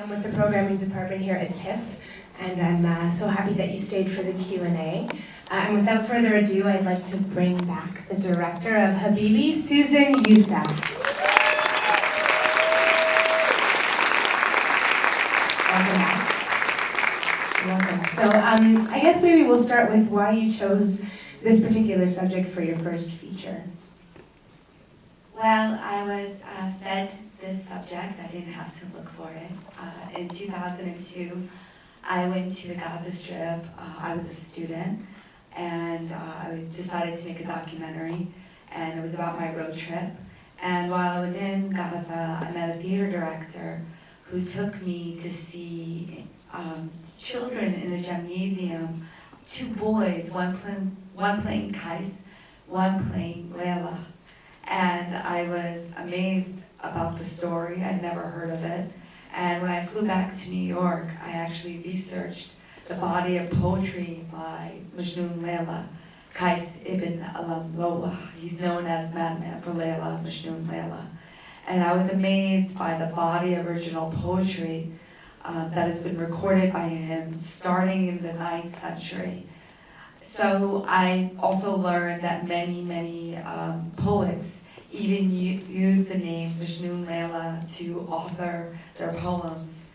with the programming department here at TIFF, and I'm so happy that you stayed for the Q&A. And without further ado, I'd like to bring back the director of Habibi, Susan Youssef. Welcome back. Welcome. So I guess maybe we'll start with why you chose this particular subject for your first feature. Well, I was fed this subject. I didn't have to look for it. In 2002, I went to the Gaza Strip. I was a student, and I decided to make a documentary, and it was about my road trip. And while I was in Gaza, I met a theater director who took me to see children in a gymnasium, two boys, one playing Kais, one playing Layla. And I was amazed about the story. I'd never heard of it. And when I flew back to New York, I actually researched the body of poetry by Majnun Layla, Kais ibn Alam. He's known as Madman for Layla, Majnun Layla. And I was amazed by the body of original poetry that has been recorded by him starting in the 9th century. So I also learned that many poets even use the name Majnun Layla to author their poems.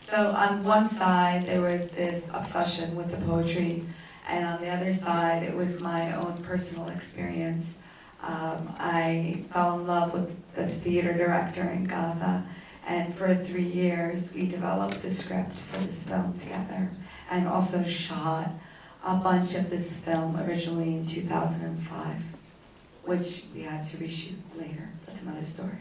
So on one side there was this obsession with the poetry, and on the other side it was my own personal experience. I fell in love with the theater director in Gaza. And for 3 years, we developed the script for this film together, and also shot a bunch of this film originally in 2005, which we had to reshoot later. That's another story.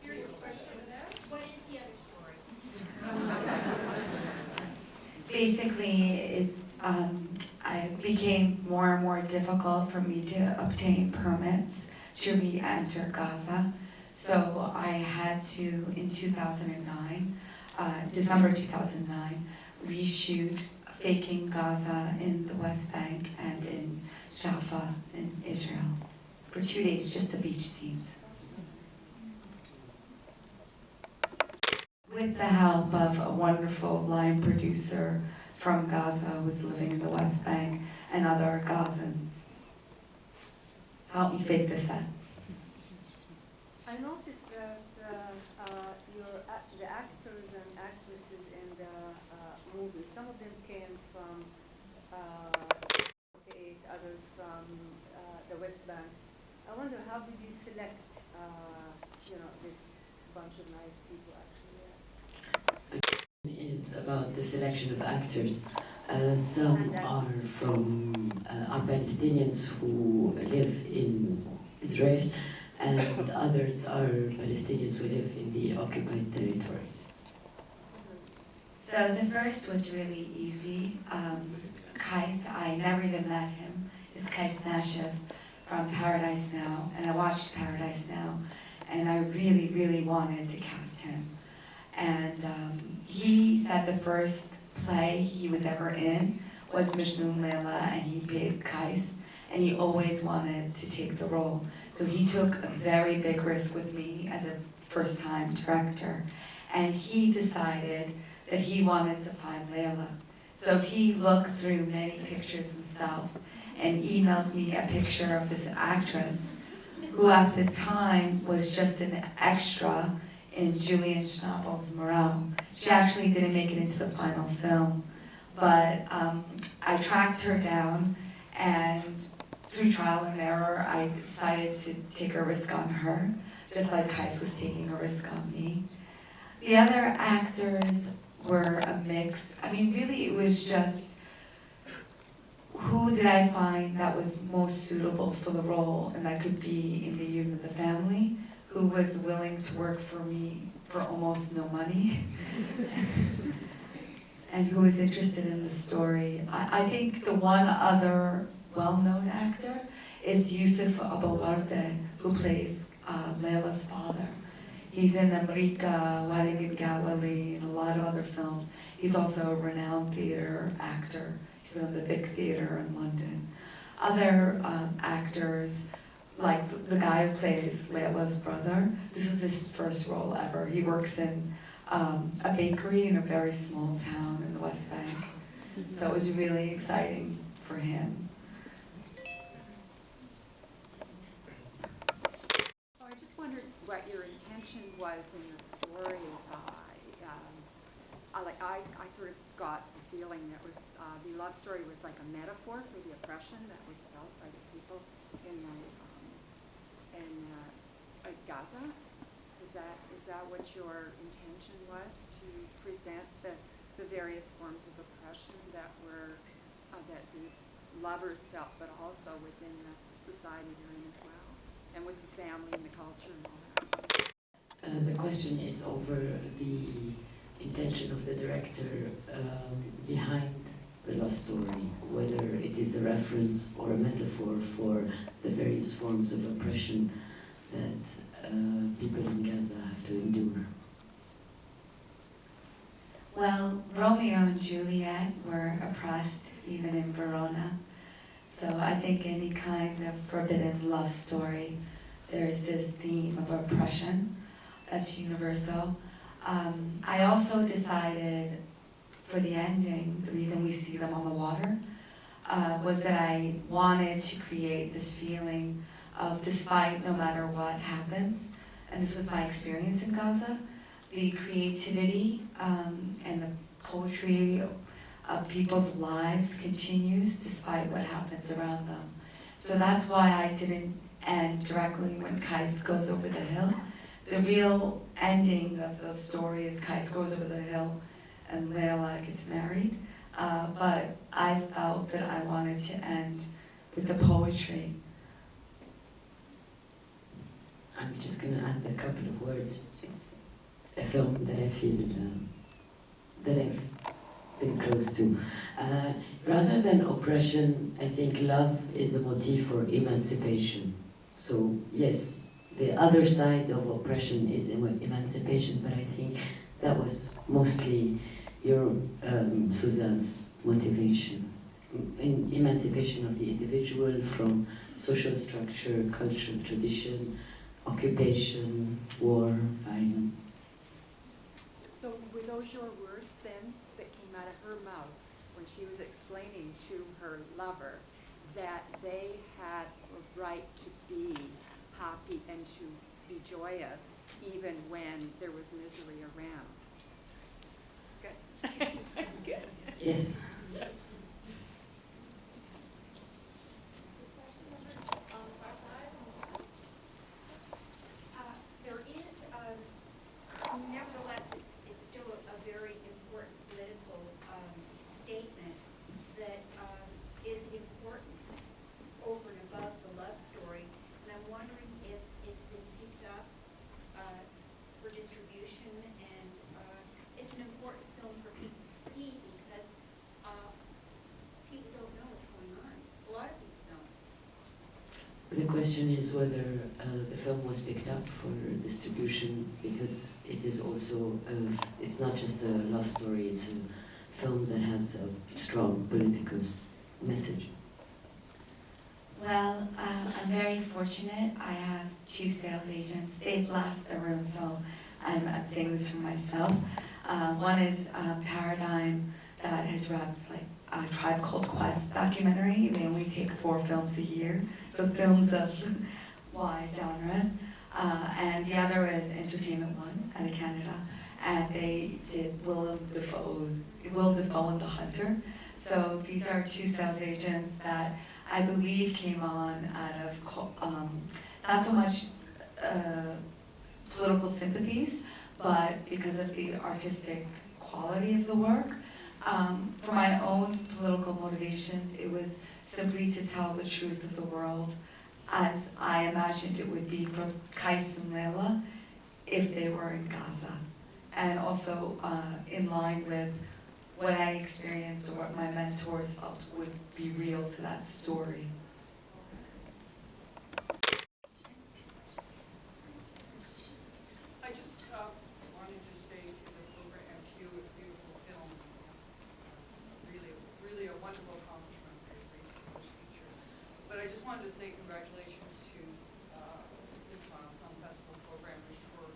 Here's a question. What is the other story? Basically, it became more and more difficult for me to obtain permits to re-enter Gaza. So I had to, in 2009, December 2009, reshoot Faking Gaza in the West Bank and in Jaffa in Israel for 2 days, just the beach scenes. With the help of a wonderful line producer from Gaza who was living in the West Bank, and other Gazans. Help me fake the set. I noticed that the actors and actresses in the movie, some of them came from 48, others from the West Bank. I wonder, how did you select this bunch of nice people actually? Is about the selection of actors. Some are from are Palestinians who live in Israel, and others are Palestinians who live in the occupied territories. So the first was really easy. Kais, I never even met him, is Kais Nashev from Paradise Now, and I watched Paradise Now, and I really wanted to cast him. And he said the first play he was ever in was Majnun Layla, and he played Kais, and he always wanted to take the role. So he took a very big risk with me as a first-time director, and he decided that he wanted to find Layla. So he looked through many pictures himself and emailed me a picture of this actress who at this time was just an extra in Julian Schnabel's Morel. She actually didn't make it into the final film, but I tracked her down, and through trial and error, I decided to take a risk on her, just like Kais was taking a risk on me. The other actors were a mix. I mean, really, it was just who did I find that was most suitable for the role, and that could be in the unit of the family, who was willing to work for me for almost no money, and who was interested in the story. I think the one other well-known actor is Yusuf Abawarde, who plays Layla's father. He's in America, Wedding in Galilee, and a lot of other films. He's also a renowned theater actor. He's been in the big theater in London. Other actors, like the guy who plays Layla's brother, this was his first role ever. He works in a bakery in a very small town in the West Bank. So it was really exciting for him. So I just wondered what your intention was in the story. I sort of got the feeling that was the love story was like a metaphor for the oppression that was felt by the people in Gaza. Is that what your intention was, to present the various forms of oppression that these lovers felt, but also within the society they're in as well, and with the family and the culture and all that? The question is over the intention of the director behind the love story, whether it is a reference or a metaphor for the various forms of oppression that people in Gaza have to endure. Well, Romeo and Juliet were oppressed even in Verona. So I think any kind of forbidden love story, there's this theme of oppression that's universal. I also decided for the ending, the reason we see them on the water, was that I wanted to create this feeling of despite no matter what happens, and this was my experience in Gaza, the creativity and the poetry of people's lives continues despite what happens around them. So that's why I didn't end directly when Kais goes over the hill. The real ending of the story is Kais goes over the hill and Layla gets married. But I felt that I wanted to end with the poetry. I'm just going to add a couple of words. It's a film that I feel that I've been close to. Rather than oppression, I think love is a motif for emancipation. So yes, the other side of oppression is emancipation, but I think that was mostly your Suzanne's motivation. Emancipation of the individual from social structure, culture, tradition, occupation, war, violence. So were those your words then that came out of her mouth when she was explaining to her lover that they had a right to be happy and to be joyous even when there was misery around? Good. Good. Yes. There is, nevertheless, it's still a very important political statement that is important over and above the love story. And I'm wondering if it's been picked up for distribution, and it's an important film for people to see because people don't know what's going on. A lot of people don't. The question is whether the film was picked up for distribution, because it is also, it's not just a love story, it's a film that has a strong political message. Well, I'm very fortunate. I have 2 sales agents. They've left the room, so I'm saying this for myself. One is Paradigm, that has wrapped like a Tribe Called Quest documentary. They only take 4 films a year, so films of wide genres. And the other is Entertainment One out of Canada, and they did Will Dafoe and the Hunter. So these are 2 sales agents that I believe came on out of not so much political sympathies, but because of the artistic quality of the work. For my own political motivations, it was simply to tell the truth of the world as I imagined it would be for Kais and Layla if they were in Gaza. And also in line with what I experienced or what my mentors felt would be real to that story. I just wanted to say to the program, Q, it's a beautiful film. incredible accomplishment for your great English teacher. But I just wanted to say congratulations to the Toronto Film Festival programmers for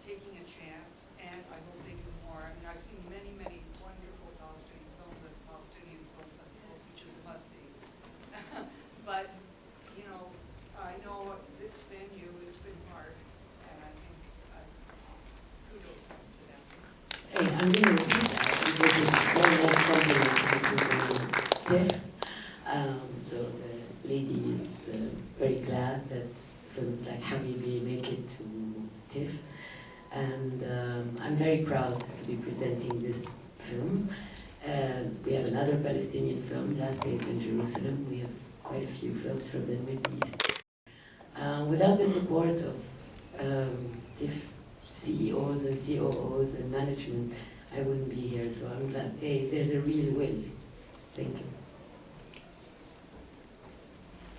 taking a chance, and I hope they do more. I mean, I've seen many, many wonderful Palestinian films at Palestinian Film Festivals, which is a must-see. But, you know, I know it's venue, it's been hard, and I think kudos to them. Hey, I'm going to repeat that because it's one less compliment to Susan TIFF. So the lady is very glad that films like Habibi make it to TIFF. And I'm very proud to be presenting this film. We have another Palestinian film, Last Days in Jerusalem. We have quite a few films from the Middle East. Without the support of TIFF CEOs and COOs and management, I wouldn't be here. So I'm glad there's a real will. Thank you.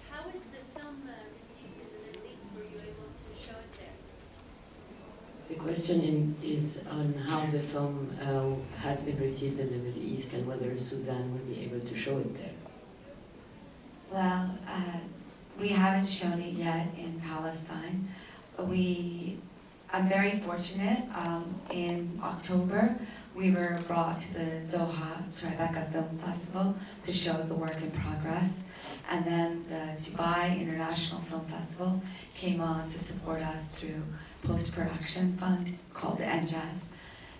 How is the film received in the Middle East? Were you able to show it there? The question is on how the film has been received in the Middle East and whether Suzanne will be able to show it there. Well, we haven't shown it yet in Palestine. I'm very fortunate. In October, we were brought to the Doha Tribeca Film Festival to show the work in progress. And then the Dubai International Film Festival came on to support us through post-production fund called the NJAS.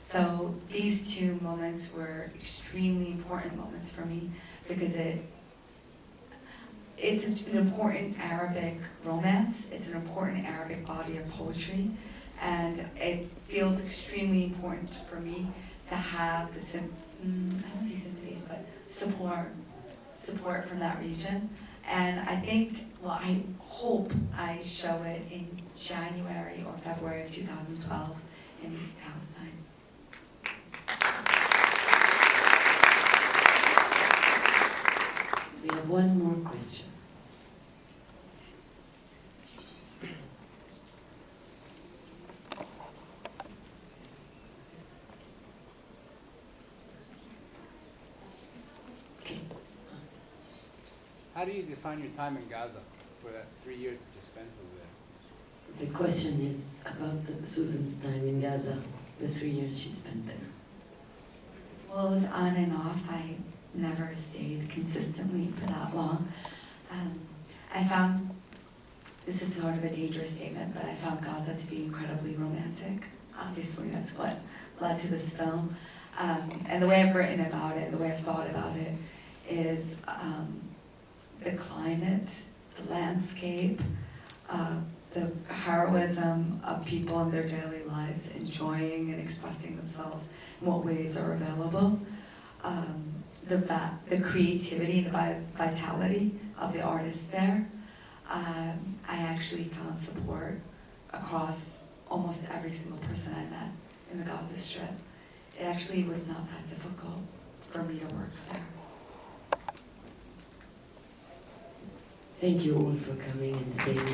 So these two moments were extremely important moments for me because it's an important Arabic romance, it's an important Arabic body of poetry, and it feels extremely important for me to have the I don't see sympathies, but support from that region. And I think, well, I hope I show it in January or February of 2012 in Palestine. We have one more question. How do you define your time in Gaza for that 3 years that you spent over there? The question is about Susan's time in Gaza, the 3 years she spent there. Well, it was on and off. I never stayed consistently for that long. I found, this is sort of a dangerous statement, but I found Gaza to be incredibly romantic. Obviously, that's what led to this film. And the way I've written about it, the way I've thought about it, is the climate, the landscape, the heroism of people in their daily lives, enjoying and expressing themselves in what ways are available, the creativity, the vitality of the artists there. I actually found support across almost every single person I met in the Gaza Strip. It actually was not that difficult for me to work there. Thank you all for coming and staying for the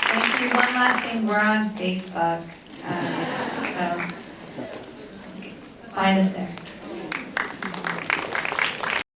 Thank you. One last thing, we're on Facebook. So find us there.